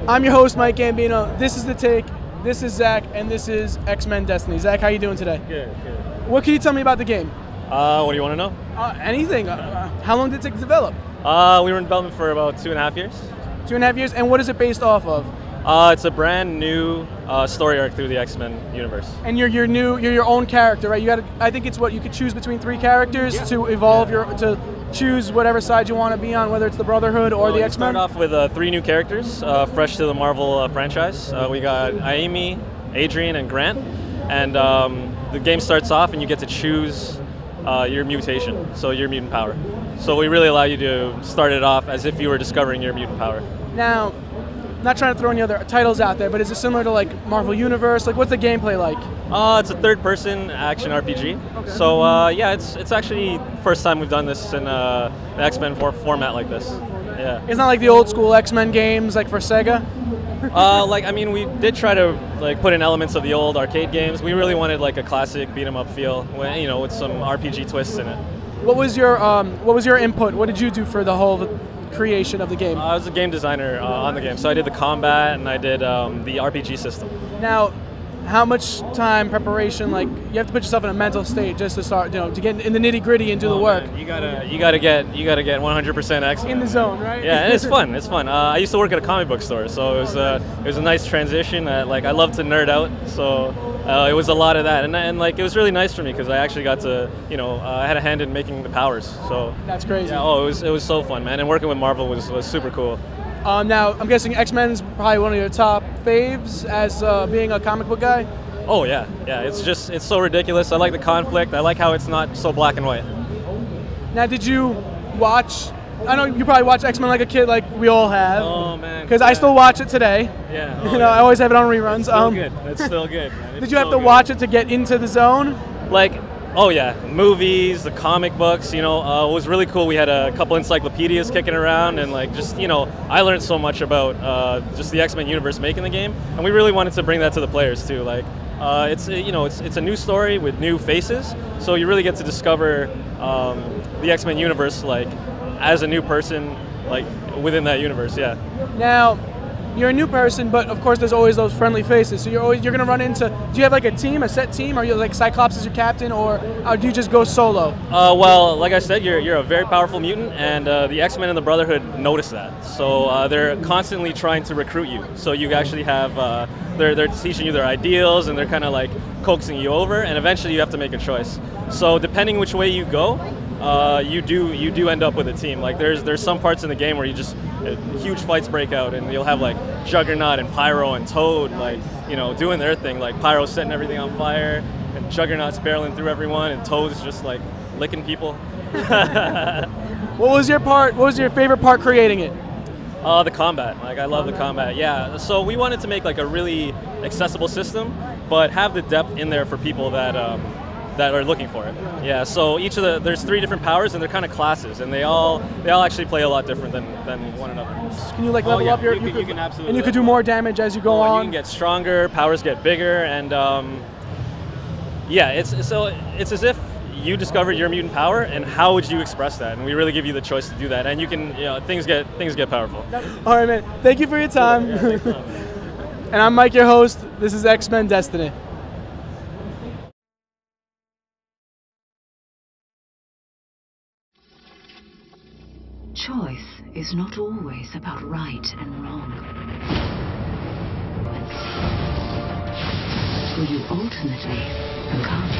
I'm your host, Mike Gambino. This is The Take, this is Zach, and this is X-Men Destiny. Zach, how you doing today? Good. What can you tell me about the game? What do you want to know? Anything. How long did it take to develop? We were in development for about 2.5 years. 2.5 years, and what is it based off of? It's a brand new story arc through the X-Men universe. And you're your own character, right? I think it's what you could choose between 3 characters to evolve to choose whatever side you want to be on, whether it's the Brotherhood or the X-Men. We start off with 3 new characters, fresh to the Marvel franchise. We got Amy, Adrian, and Grant. And the game starts off, and you get to choose your mutation, so your mutant power. So we really allow you to start it off as if you were discovering your mutant power. Now, not trying to throw any other titles out there, but is it similar to like Marvel Universe? Like, what's the gameplay like? It's a third-person action RPG. Okay. So yeah, it's actually the first time we've done this in an X-Men format like this. Yeah. It's not like the old school X-Men games like for Sega. We did try to put in elements of the old arcade games. We really wanted like a classic beat 'em up feel, with some RPG twists in it. What was your input? What did you do for the whole creation of the game? I was a game designer on the game, so I did the combat and I did the RPG system. Now, how much time preparation? Like, you have to put yourself in a mental state just to start, to get in the nitty gritty and do the work. Man, you gotta get 100% excellent. In the zone, right? Yeah, and it's fun. It's fun. I used to work at a comic book store, so it was a nice transition. I love to nerd out, so it was a lot of that, and it was really nice for me because I actually got to I had a hand in making the powers. So that's crazy. Yeah, it was so fun, man. And working with Marvel was super cool. Now, I'm guessing X-Men's probably one of your top faves as being a comic book guy? Oh, yeah. It's so ridiculous. I like the conflict. I like how it's not so black and white. Now, did you watch, I know you probably watched X-Men like a kid, like we all have. Oh, man. Because I still watch it today. Yeah. I always have it on reruns. It's still good. It's still good, man. Did you have to watch it to get into the zone? Oh yeah, movies, the comic books, it was really cool. We had a couple encyclopedias kicking around, and I learned so much about just the X-Men universe making the game, and we really wanted to bring that to the players too. It's a new story with new faces, so you really get to discover the X-Men universe as a new person within that universe. Yeah. Now, you're a new person, but of course there's always those friendly faces. So you're gonna run into. Do you have like a team, a set team? Are you like Cyclops as your captain, or do you just go solo? Well, like I said, you're a very powerful mutant, and the X-Men and the Brotherhood notice that. So they're constantly trying to recruit you. So you actually have they're teaching you their ideals, and they're kind of coaxing you over, and eventually you have to make a choice. So depending which way you go, you do end up with a team. There's some parts in the game where you just huge fights break out, and you'll have Juggernaut and Pyro and Toad doing their thing. Pyro's setting everything on fire, and Juggernaut's barreling through everyone, and Toad's just licking people. What was your favorite part creating it? The combat. I love the combat. Yeah. So we wanted to make a really accessible system, but have the depth in there for people that are looking for it. Yeah, so there's 3 different powers, and they're kind of classes, and they all actually play a lot different than one another. Can you level up your? You can absolutely. And you could do more damage as you go on. You can get stronger, powers get bigger, and it's as if you discovered your mutant power, and how would you express that? And we really give you the choice to do that, and you can things get powerful. All right, man. Thank you for your time. Yeah, thanks, man. And I'm Mike, your host. This is X-Men Destiny. Choice is not always about right and wrong. Will you ultimately become